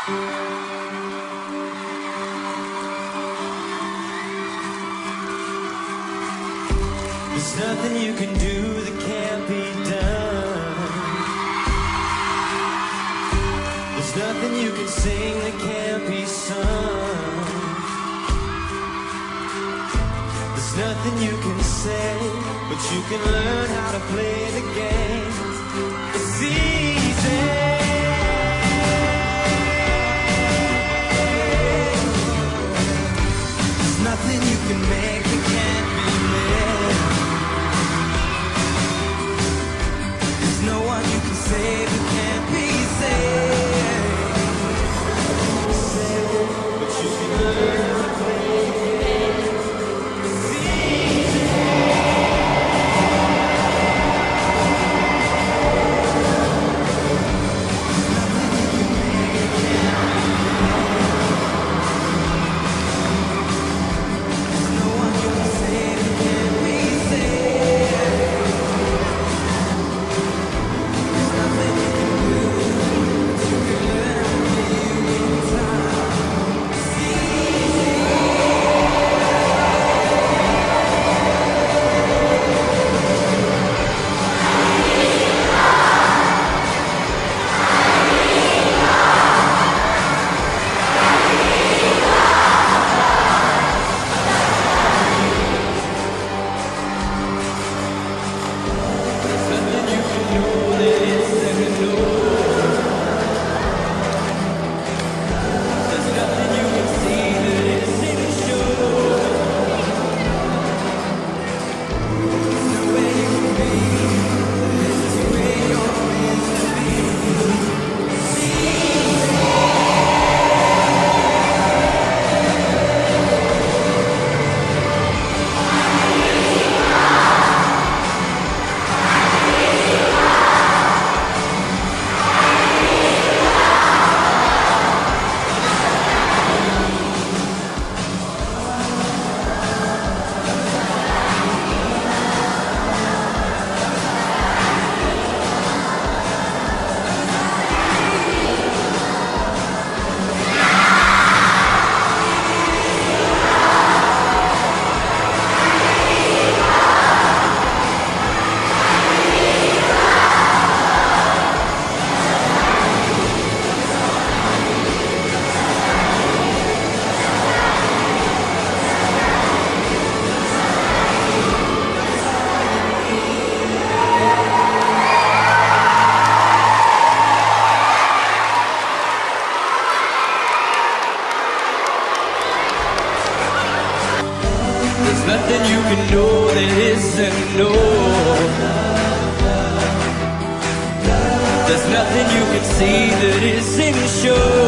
There's nothing you can do that can't be done. There's nothing you can sing that can't be sung. There's nothing you can say, but you can learn how to play the game. It's easy. There's nothing you can make that can't be made. There's no one you can save that can't be saved. But you can learn how to play the game. It's easy. There's nothing you can know that isn't known. There's nothing you can see that isn't shown.